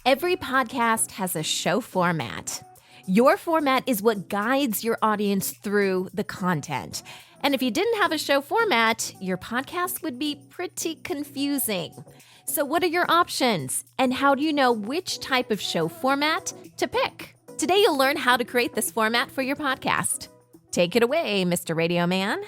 Every podcast has a show format. Your format is what guides your audience through the content. And if you didn't have a show format, your podcast would be pretty confusing. So what are your options? And how do you know which type of show format to pick? Today, you'll learn how to create this format for your podcast. Take it away, Mr. Radio Man.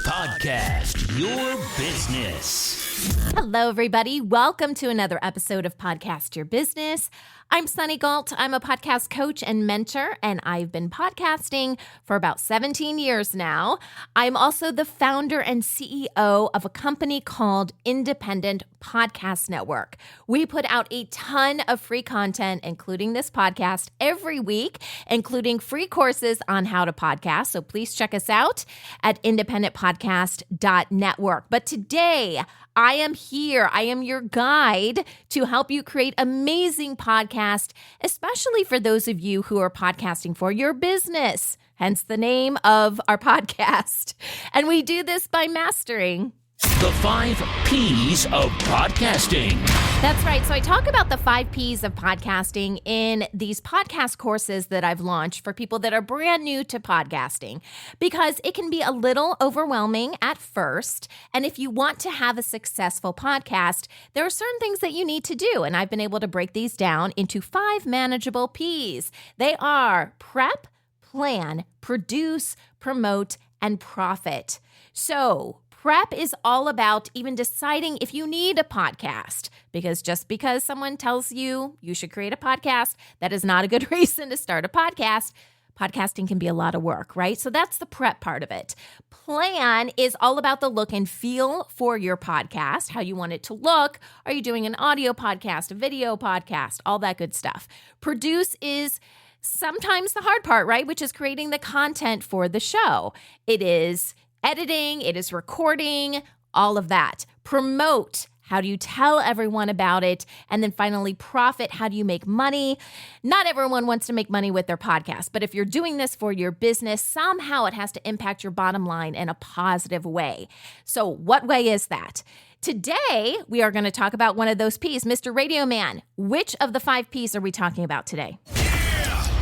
Podcast Your Business. Hello, everybody. Welcome to another episode of Podcast Your Business. I'm Sunny Galt. I'm a podcast coach and mentor, and I've been podcasting for about 17 years now. I'm also the founder and CEO of a company called Independent Podcast Network. We put out a ton of free content, including this podcast, every week, including free courses on how to podcast. So please check us out at independentpodcast.network. But today, I am here. I am your guide to help you create amazing podcasts, especially for those of you who are podcasting for your business, hence the name of our podcast. And we do this by mastering The 5 P's of Podcasting. That's right. So I talk about the 5 P's of podcasting in these podcast courses that I've launched for people that are brand new to podcasting, because it can be a little overwhelming at first. And if you want to have a successful podcast, there are certain things that you need to do. And I've been able to break these down into 5 manageable P's. They are prep, plan, produce, promote, and profit. So prep is all about even deciding if you need a podcast, because just because someone tells you you should create a podcast, that is not a good reason to start a podcast. Podcasting can be a lot of work, right? So that's the prep part of it. Plan is all about the look and feel for your podcast, how you want it to look. Are you doing an audio podcast, a video podcast, all that good stuff. Produce is sometimes the hard part, right? Which is creating the content for the show. It is editing, it is recording, all of that. Promote, how do you tell everyone about it? And then finally, profit, how do you make money? Not everyone wants to make money with their podcast, but if you're doing this for your business, somehow it has to impact your bottom line in a positive way. So what way is that? Today, we are going to talk about one of those P's. Mr. Radio Man, which of the 5 P's are we talking about today?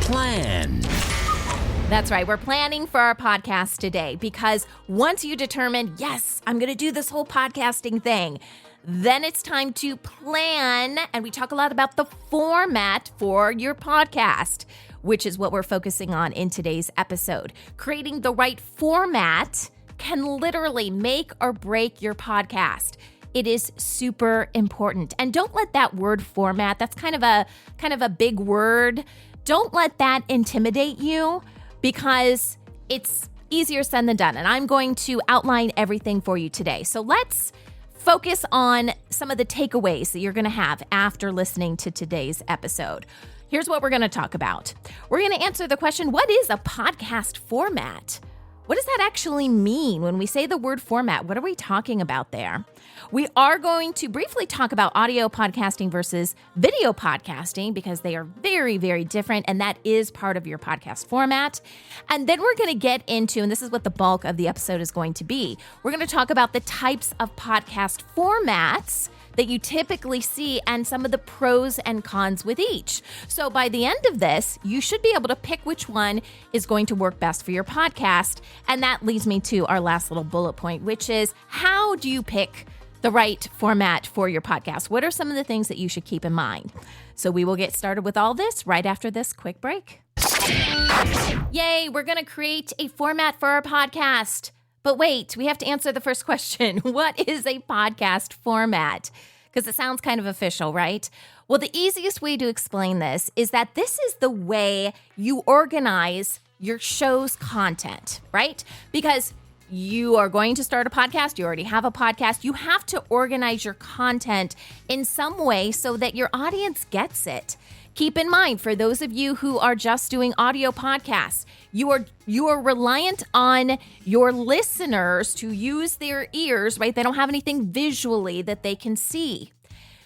Plan. That's right. We're planning for our podcast today, because once you determine, yes, I'm going to do this whole podcasting thing, then it's time to plan. And we talk a lot about the format for your podcast, which is what we're focusing on in today's episode. Creating the right format can literally make or break your podcast. It is super important. And don't let that word format, that's kind of a big word. Don't let that intimidate you, because it's easier said than done. And I'm going to outline everything for you today. So let's focus on some of the takeaways that you're going to have after listening to today's episode. Here's what we're going to talk about. We're going to answer the question, what is a podcast format? What does that actually mean when we say the word format? What are we talking about there? We are going to briefly talk about audio podcasting versus video podcasting, because they are very, very different, and that is part of your podcast format. And then we're going to get into, and this is what the bulk of the episode is going to be, we're going to talk about the types of podcast formats that you typically see and some of the pros and cons with each. So by the end of this, you should be able to pick which one is going to work best for your podcast. And that leads me to our last little bullet point, which is, how do you pick the right format for your podcast? What are some of the things that you should keep in mind? So we will get started with all this right after this quick break. Yay, we're going to create a format for our podcast. But wait, we have to answer the first question. What is a podcast format? Because it sounds kind of official, right? Well, the easiest way to explain this is that this is the way you organize your show's content, right? Because you are going to start a podcast, you already have a podcast, you have to organize your content in some way so that your audience gets it. Keep in mind, for those of you who are just doing audio podcasts, you are reliant on your listeners to use their ears, right? They don't have anything visually that they can see.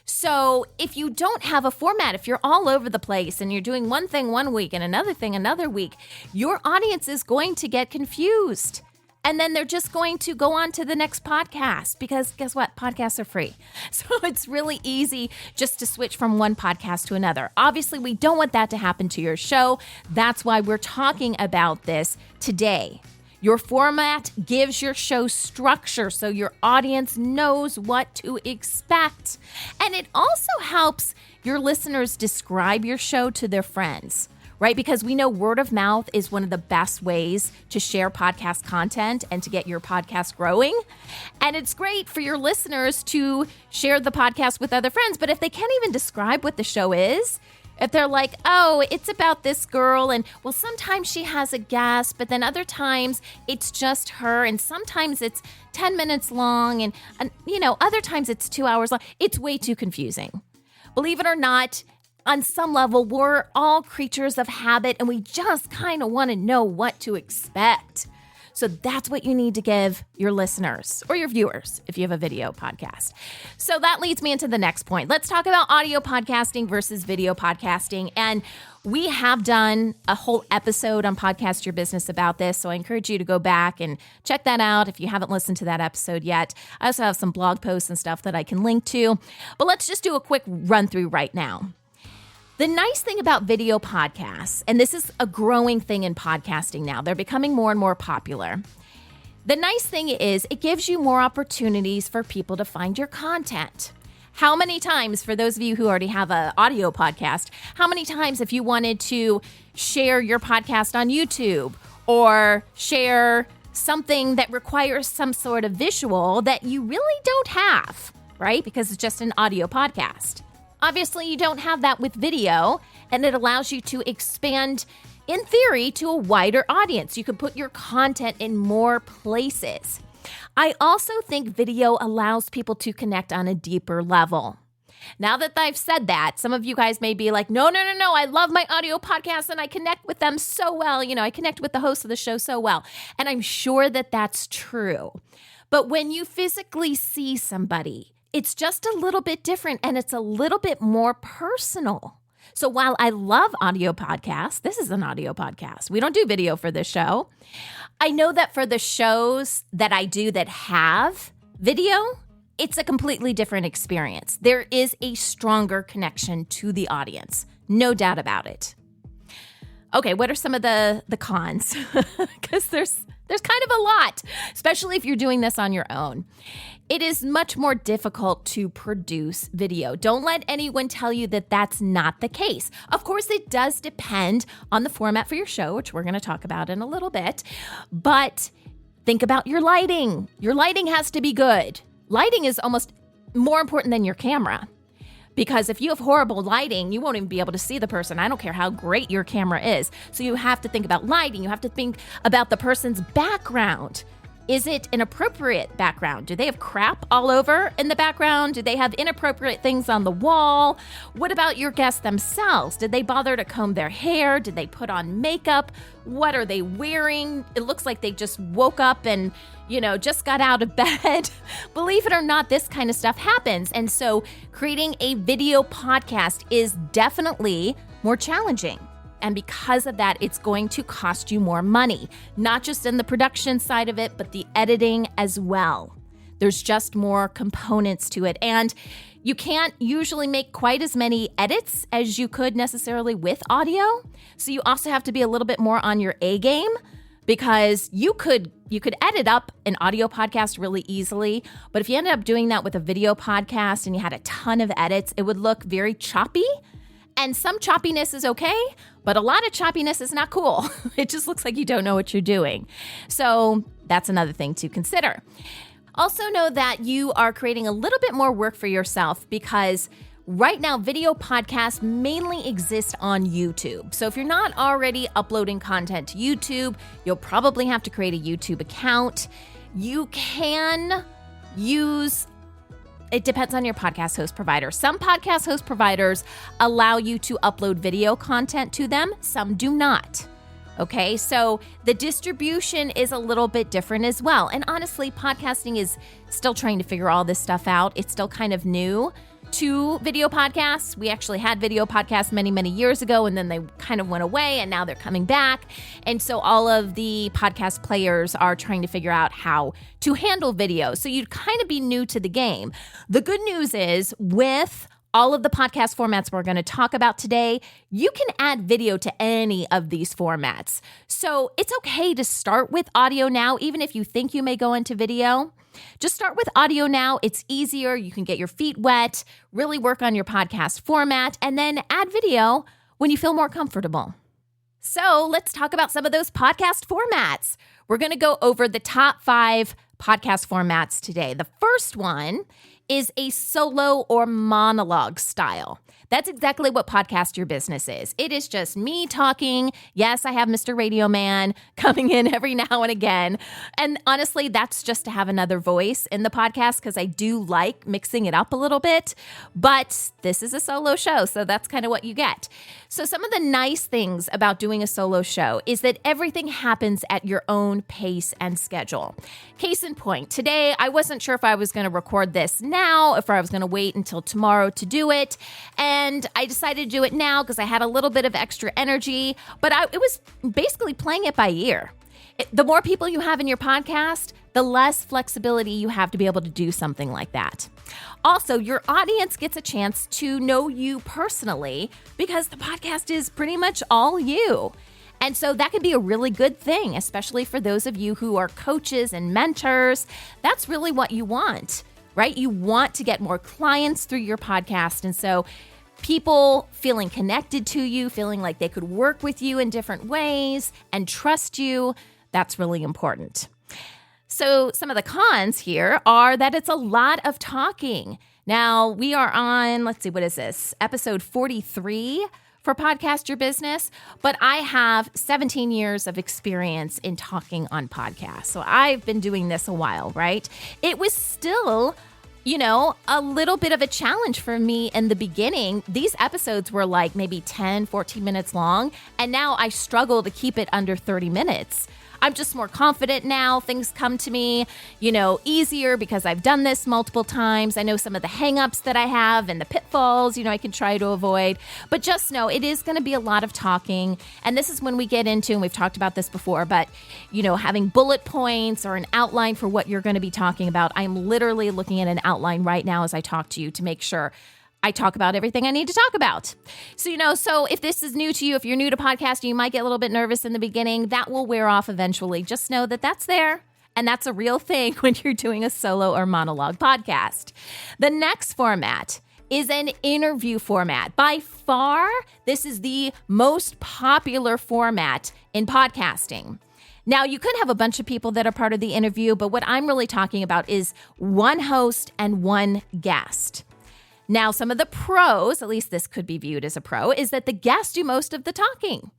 So if you don't have a format, if you're all over the place and you're doing one thing one week and another thing another week, your audience is going to get confused. And then they're just going to go on to the next podcast because guess what? Podcasts are free. So it's really easy just to switch from one podcast to another. Obviously, we don't want that to happen to your show. That's why we're talking about this today. Your format gives your show structure so your audience knows what to expect. And it also helps your listeners describe your show to their friends, right? Because we know word of mouth is one of the best ways to share podcast content and to get your podcast growing. And it's great for your listeners to share the podcast with other friends. But if they can't even describe what the show is, if they're like, oh, it's about this girl, and well, sometimes she has a guest, but then other times it's just her, and sometimes it's 10 minutes long, and other times it's 2 hours long. It's way too confusing. Believe it or not, on some level, we're all creatures of habit, and we just kind of want to know what to expect. So that's what you need to give your listeners or your viewers if you have a video podcast. So that leads me into the next point. Let's talk about audio podcasting versus video podcasting. And we have done a whole episode on Podcast Your Business about this. So I encourage you to go back and check that out if you haven't listened to that episode yet. I also have some blog posts and stuff that I can link to. But let's just do a quick run through right now. The nice thing about video podcasts, and this is a growing thing in podcasting now, they're becoming more and more popular. The nice thing is it gives you more opportunities for people to find your content. How many times, for those of you who already have an audio podcast, how many times if you wanted to share your podcast on YouTube or share something that requires some sort of visual that you really don't have, right? Because it's just an audio podcast. Obviously, you don't have that with video, and it allows you to expand, in theory, to a wider audience. You can put your content in more places. I also think video allows people to connect on a deeper level. Now that I've said that, some of you guys may be like, no, I love my audio podcast and I connect with them so well. I connect with the host of the show so well. And I'm sure that that's true. But when you physically see somebody, it's just a little bit different and it's a little bit more personal. So while I love audio podcasts, this is an audio podcast. We don't do video for this show. I know that for the shows that I do that have video, it's a completely different experience. There is a stronger connection to the audience. No doubt about it. Okay, what are some of the cons? Because there's kind of a lot, especially if you're doing this on your own. It is much more difficult to produce video. Don't let anyone tell you that that's not the case. Of course, it does depend on the format for your show, which we're going to talk about in a little bit. But think about your lighting. Your lighting has to be good. Lighting is almost more important than your camera. Because if you have horrible lighting, you won't even be able to see the person. I don't care how great your camera is. So you have to think about lighting. You have to think about the person's background. Is it an appropriate background? Do they have crap all over in the background? Do they have inappropriate things on the wall? What about your guests themselves? Did they bother to comb their hair? Did they put on makeup? What are they wearing? It looks like they just woke up and, just got out of bed. Believe it or not, this kind of stuff happens. And so creating a video podcast is definitely more challenging. And because of that, it's going to cost you more money, not just in the production side of it, but the editing as well. There's just more components to it. And you can't usually make quite as many edits as you could necessarily with audio. So you also have to be a little bit more on your A game, because you could edit up an audio podcast really easily. But if you ended up doing that with a video podcast and you had a ton of edits, it would look very choppy. And some choppiness is okay, but a lot of choppiness is not cool. It just looks like you don't know what you're doing. So that's another thing to consider. Also know that you are creating a little bit more work for yourself because right now, video podcasts mainly exist on YouTube. So if you're not already uploading content to YouTube, you'll probably have to create a YouTube account. You can use... It depends on your podcast host provider. Some podcast host providers allow you to upload video content to them. Some do not. Okay, so the distribution is a little bit different as well. And honestly, podcasting is still trying to figure all this stuff out. It's still kind of new. to video podcasts. We actually had video podcasts many, many years ago, and then they kind of went away, and now they're coming back. And so all of the podcast players are trying to figure out how to handle video. So you'd kind of be new to the game. The good news is with all of the podcast formats we're going to talk about today, you can add video to any of these formats. So it's okay to start with audio now, even if you think you may go into video. Just start with audio now. It's easier. You can get your feet wet, really work on your podcast format, and then add video when you feel more comfortable. So let's talk about some of those podcast formats. We're going to go over the top 5 podcast formats today. The first one is a solo or monologue style. That's exactly what Podcast Your Business is. It is just me talking. Yes, I have Mr. Radio Man coming in every now and again. And honestly, that's just to have another voice in the podcast because I do like mixing it up a little bit. But this is a solo show, so that's kind of what you get. So some of the nice things about doing a solo show is that everything happens at your own pace and schedule. Case in point, today I wasn't sure if I was going to record this now, if I was going to wait until tomorrow to do it. And I decided to do it now because I had a little bit of extra energy, but it was basically playing it by ear. The more people you have in your podcast, the less flexibility you have to be able to do something like that. Also, your audience gets a chance to know you personally because the podcast is pretty much all you. And so that can be a really good thing, especially for those of you who are coaches and mentors. That's really what you want, right? You want to get more clients through your podcast. And so people feeling connected to you, feeling like they could work with you in different ways and trust you, that's really important. So some of the cons here are that it's a lot of talking. Now, we are on, let's see, what is this? Episode 43 for Podcast Your Business, but I have 17 years of experience in talking on podcasts. So I've been doing this a while, right? It was still a little bit of a challenge for me in the beginning. These episodes were like maybe 10, 14 minutes long, and now I struggle to keep it under 30 minutes. I'm just more confident now. Things come to me, easier because I've done this multiple times. I know some of the hangups that I have and the pitfalls, I can try to avoid. But just know it is going to be a lot of talking. And this is when we get into, and we've talked about this before, but, having bullet points or an outline for what you're going to be talking about. I'm literally looking at an outline right now as I talk to you to make sure I talk about everything I need to talk about. So, so if this is new to you, if you're new to podcasting, you might get a little bit nervous in the beginning. That will wear off eventually. Just know that that's there. And that's a real thing when you're doing a solo or monologue podcast. The next format is an interview format. By far, this is the most popular format in podcasting. Now, you could have a bunch of people that are part of the interview, but what I'm really talking about is one host and one guest. Now, some of the pros, at least this could be viewed as a pro, is that the guests do most of the talking.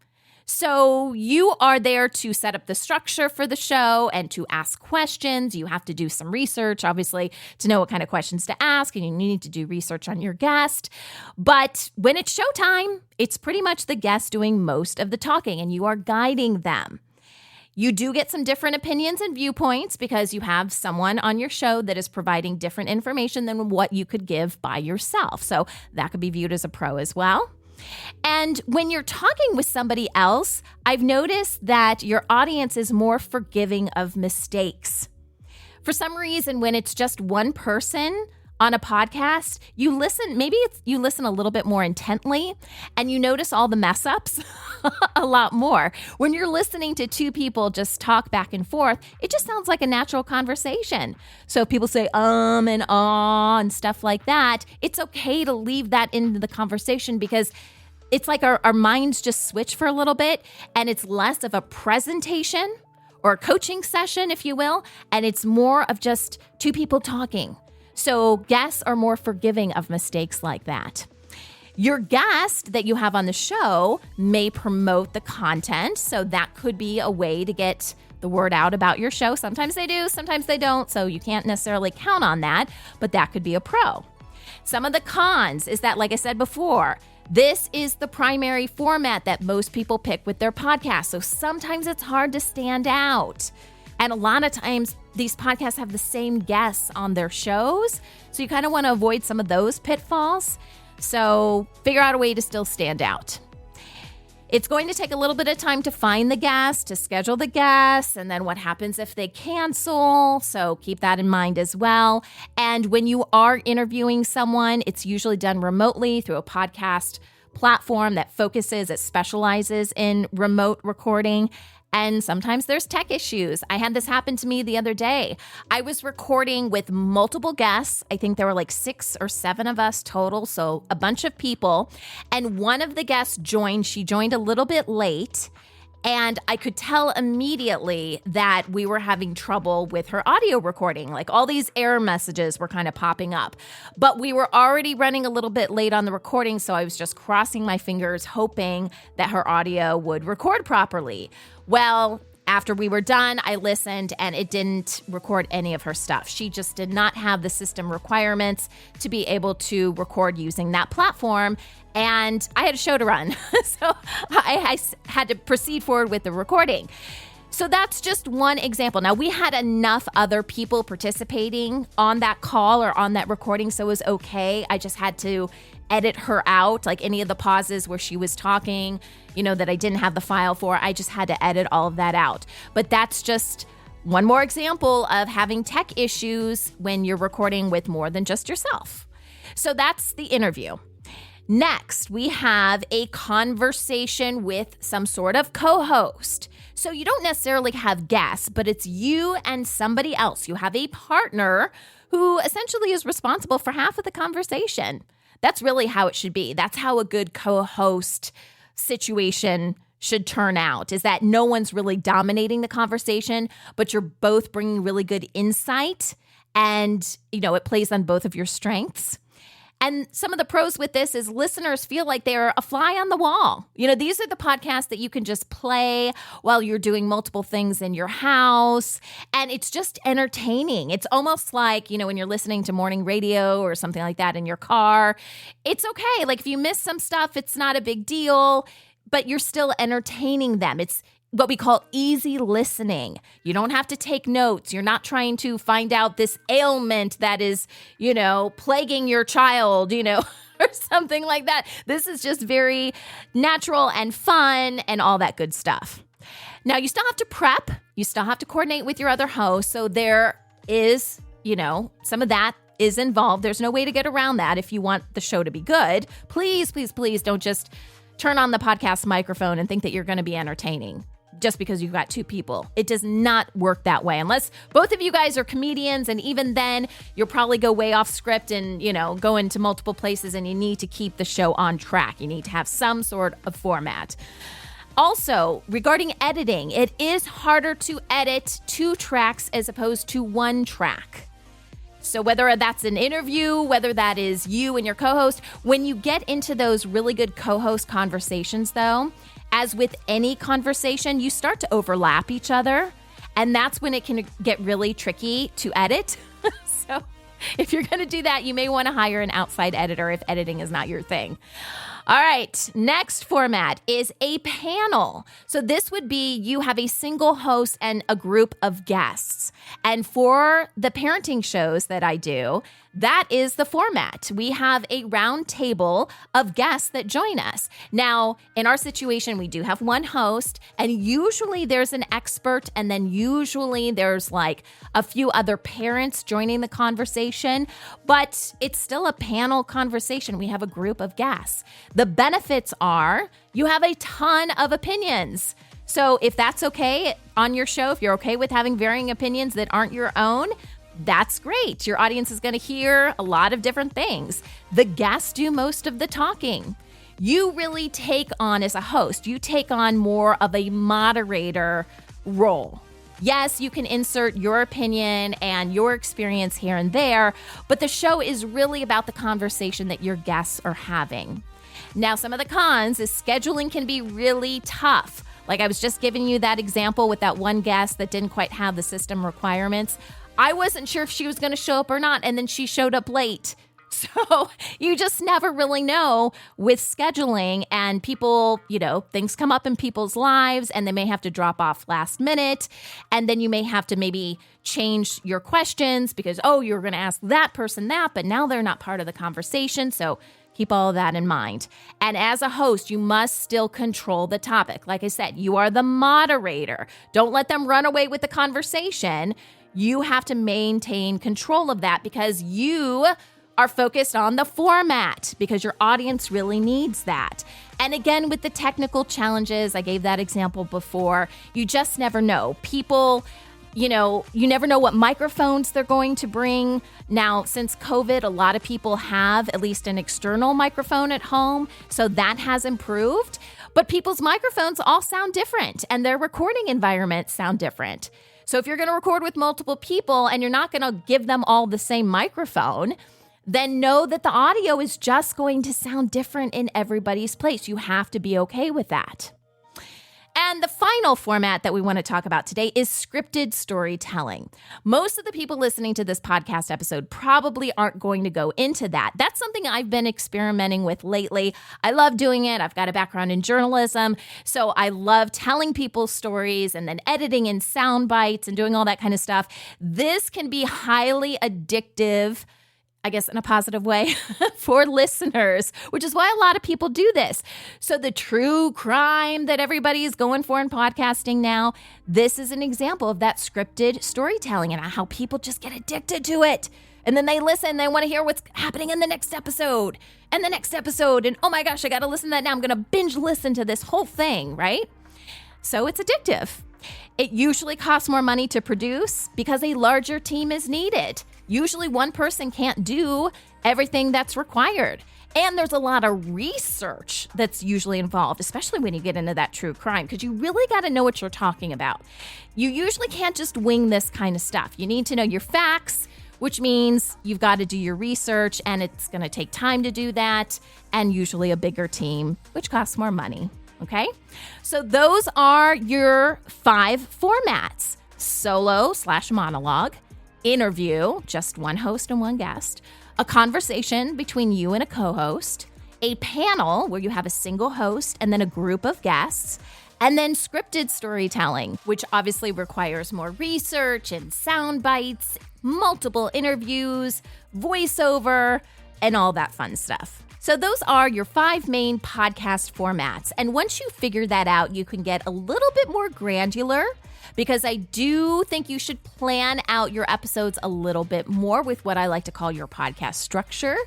So you are there to set up the structure for the show and to ask questions. You have to do some research, obviously, to know what kind of questions to ask, and you need to do research on your guest. But when it's showtime, it's pretty much the guest doing most of the talking, and you are guiding them. You do get some different opinions and viewpoints because you have someone on your show that is providing different information than what you could give by yourself. So that could be viewed as a pro as well. And when you're talking with somebody else, I've noticed that your audience is more forgiving of mistakes. For some reason, when it's just one person on a podcast, you listen a little bit more intently and you notice all the mess ups a lot more. When you're listening to two people just talk back and forth, it just sounds like a natural conversation. So if people say and ah and stuff like that, it's okay to leave that into the conversation because it's like our minds just switch for a little bit and it's less of a presentation or a coaching session, if you will, and it's more of just two people talking. So guests are more forgiving of mistakes like that. Your guest that you have on the show may promote the content, so that could be a way to get the word out about your show. Sometimes they do, sometimes they don't, so you can't necessarily count on that, but that could be a pro. Some of the cons is that, like I said before, this is the primary format that most people pick with their podcast, so sometimes it's hard to stand out. And a lot of times these podcasts have the same guests on their shows. So you kind of want to avoid some of those pitfalls. So figure out a way to still stand out. It's going to take a little bit of time to find the guest, to schedule the guests, and then what happens if they cancel. So keep that in mind as well. And when you are interviewing someone, it's usually done remotely through a podcast platform that specializes in remote recording. And sometimes there's tech issues. I had this happen to me the other day. I was recording with multiple guests. I think there were like 6 or 7 of us total, so a bunch of people. And one of the guests joined. She joined a little bit late. And I could tell immediately that we were having trouble with her audio recording. Like all these error messages were kind of popping up. But we were already running a little bit late on the recording, so I was just crossing my fingers, hoping that her audio would record properly. Well, after we were done, I listened and it didn't record any of her stuff. She just did not have the system requirements to be able to record using that platform. And I had a show to run. So I had to proceed forward with the recording. So that's just one example. Now, we had enough other people participating on that call or on that recording, so it was okay. I just had to edit her out, like any of the pauses where she was talking, that I didn't have the file for. I just had to edit all of that out. But that's just one more example of having tech issues when you're recording with more than just yourself. So that's the interview. Next, we have a conversation with some sort of co-host. So you don't necessarily have guests, but it's you and somebody else. You have a partner who essentially is responsible for half of the conversation. That's really how it should be. That's how a good co-host situation should turn out, is that no one's really dominating the conversation, but you're both bringing really good insight and, it plays on both of your strengths. And some of the pros with this is listeners feel like they're a fly on the wall. These are the podcasts that you can just play while you're doing multiple things in your house. And it's just entertaining. It's almost like, when you're listening to morning radio or something like that in your car, it's okay. Like if you miss some stuff, it's not a big deal, but you're still entertaining them. It's what we call easy listening. You don't have to take notes. You're not trying to find out this ailment that is, plaguing your child, or something like that. This is just very natural and fun and all that good stuff. Now, you still have to prep. You still have to coordinate with your other hosts. So there is, some of that is involved. There's no way to get around that if you want the show to be good. Please, please, please don't just turn on the podcast microphone and think that you're going to be entertaining just because you've got 2 people. It does not work that way unless both of you guys are comedians, and even then you'll probably go way off script and, go into multiple places, and you need to keep the show on track. You need to have some sort of format. Also, regarding editing, it is harder to edit 2 tracks as opposed to 1 track. So whether that's an interview, whether that is you and your co-host, when you get into those really good co-host conversations, though, as with any conversation, you start to overlap each other, and that's when it can get really tricky to edit. So if you're going to do that, you may want to hire an outside editor if editing is not your thing. All right, next format is a panel. So this would be you have a single host and a group of guests. And for the parenting shows that I do, that is the format. We have a round table of guests that join us. Now, in our situation, we do have one host, and usually there's an expert, and then usually there's like a few other parents joining the conversation, but it's still a panel conversation. We have a group of guests. The benefits are you have a ton of opinions. So if that's okay on your show, if you're okay with having varying opinions that aren't your own, that's great. Your audience is going to hear a lot of different things. The guests do most of the talking. You really take on, as a host, you take on more of a moderator role. Yes, you can insert your opinion and your experience here and there, but the show is really about the conversation that your guests are having. Now, some of the cons is scheduling can be really tough. Like I was just giving you that example with that one guest that didn't quite have the system requirements. I wasn't sure if she was going to show up or not, and then she showed up late So you just never really know with scheduling, and people, things come up in people's lives and they may have to drop off last minute. And then you may have to maybe change your questions because, you're going to ask that person that, but now they're not part of the conversation. So keep all of that in mind. And as a host, you must still control the topic. Like I said, you are the moderator. Don't let them run away with the conversation. You have to maintain control of that because you are focused on the format because your audience really needs that. And again, with the technical challenges, I gave that example before, you just never know. People, you never know what microphones they're going to bring. Now, since COVID, a lot of people have at least an external microphone at home, so that has improved. But people's microphones all sound different and their recording environments sound different. So if you're going to record with multiple people and you're not going to give them all the same microphone, then know that the audio is just going to sound different in everybody's place. You have to be okay with that. And the final format that we want to talk about today is scripted storytelling. Most of the people listening to this podcast episode probably aren't going to go into that. That's something I've been experimenting with lately. I love doing it. I've got a background in journalism, so I love telling people stories and then editing in sound bites and doing all that kind of stuff. This can be highly addictive, I guess in a positive way, for listeners, which is why a lot of people do this. So the true crime that everybody is going for in podcasting now, this is an example of that scripted storytelling and how people just get addicted to it. And then they listen, they want to hear what's happening in the next episode and the next episode. And oh my gosh, I got to listen to that now. I'm going to binge listen to this whole thing, right? So it's addictive. It usually costs more money to produce because a larger team is needed. Usually one person can't do everything that's required. And there's a lot of research that's usually involved, especially when you get into that true crime, because you really got to know what you're talking about. You usually can't just wing this kind of stuff. You need to know your facts, which means you've got to do your research, and it's going to take time to do that, and usually a bigger team, which costs more money. Okay? So those are your 5 formats: solo/monologue, interview, just one host and one guest, a conversation between you and a co-host, a panel where you have a single host and then a group of guests, and then scripted storytelling, which obviously requires more research and sound bites, multiple interviews, voiceover, and all that fun stuff. So those are your 5 main podcast formats. And once you figure that out, you can get a little bit more granular, because I do think you should plan out your episodes a little bit more with what I like to call your podcast structure.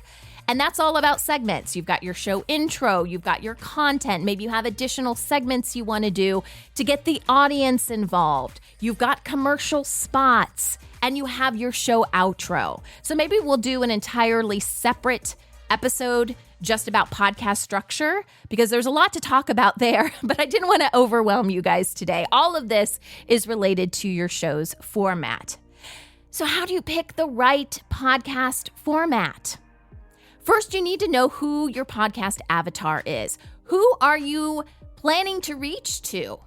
And that's all about segments. You've got your show intro, you've got your content, maybe you have additional segments you want to do to get the audience involved. You've got commercial spots, and you have your show outro. So maybe we'll do an entirely separate episode just about podcast structure, because there's a lot to talk about there, but I didn't want to overwhelm you guys today. All of this is related to your show's format. So how do you pick the right podcast format? First, you need to know who your podcast avatar is. Who are you planning to reach to?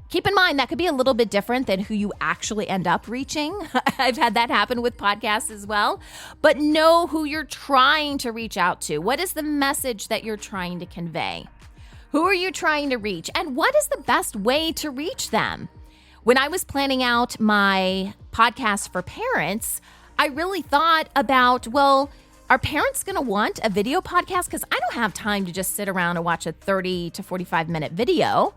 Keep in mind, that could be a little bit different than who you actually end up reaching. I've had that happen with podcasts as well. But know who you're trying to reach out to. What is the message that you're trying to convey? Who are you trying to reach? And what is the best way to reach them? When I was planning out my podcast for parents, I really thought about, well, are parents going to want a video podcast? Because I don't have time to just sit around and watch a 30 to 45-minute video.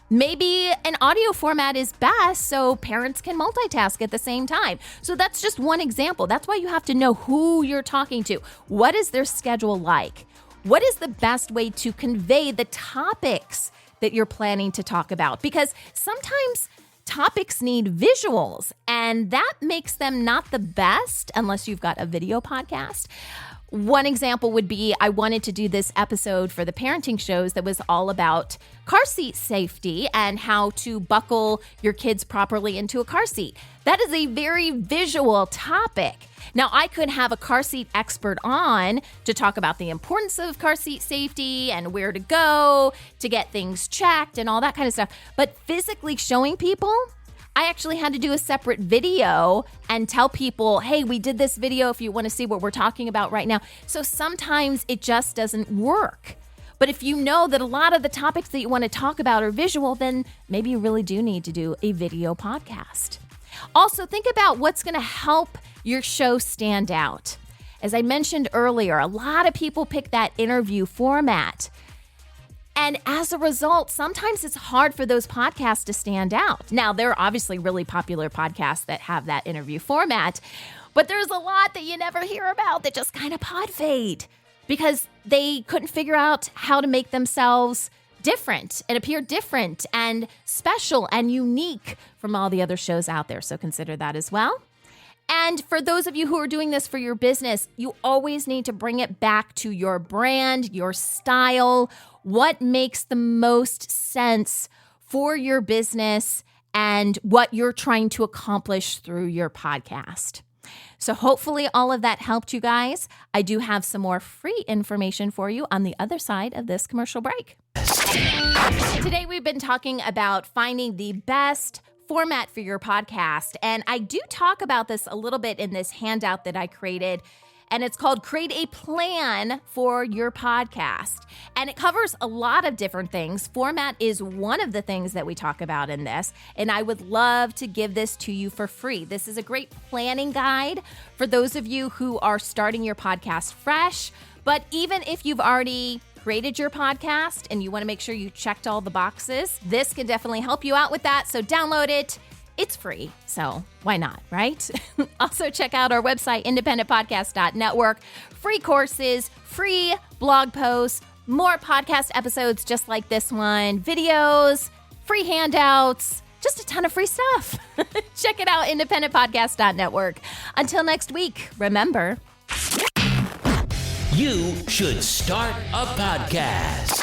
Maybe an audio format is best so parents can multitask at the same time. So that's just one example. That's why you have to know who you're talking to. What is their schedule like? What is the best way to convey the topics that you're planning to talk about? Because sometimes topics need visuals, and that makes them not the best unless you've got a video podcast. One example would be, I wanted to do this episode for the parenting shows that was all about car seat safety and how to buckle your kids properly into a car seat. That is a very visual topic. Now, I could have a car seat expert on to talk about the importance of car seat safety and where to go to get things checked and all that kind of stuff. But physically showing people, I actually had to do a separate video and tell people, hey, we did this video if you want to see what we're talking about right now. So sometimes it just doesn't work. But if you know that a lot of the topics that you want to talk about are visual, then maybe you really do need to do a video podcast. Also, think about what's going to help your show stand out. As I mentioned earlier, a lot of people pick that interview format. And as a result, sometimes it's hard for those podcasts to stand out. Now, there are obviously really popular podcasts that have that interview format, but there's a lot that you never hear about that just kind of pod fade because they couldn't figure out how to make themselves different and appear different and special and unique from all the other shows out there. So consider that as well. And for those of you who are doing this for your business, you always need to bring it back to your brand, your style, what makes the most sense for your business and what you're trying to accomplish through your podcast. So hopefully all of that helped you guys. I do have some more free information for you on the other side of this commercial break. Today we've been talking about finding the best format for your podcast. And I do talk about this a little bit in this handout that I created. And it's called Create a Plan for Your Podcast. And it covers a lot of different things. Format is one of the things that we talk about in this. And I would love to give this to you for free. This is a great planning guide for those of you who are starting your podcast fresh. But even if you've already created your podcast and you want to make sure you checked all the boxes, this can definitely help you out with that. So download it. It's free, so why not, right? Also, check out our website, independentpodcast.network. Free courses, free blog posts, more podcast episodes just like this one, videos, free handouts, just a ton of free stuff. Check it out, independentpodcast.network. Until next week, remember, you should start a podcast.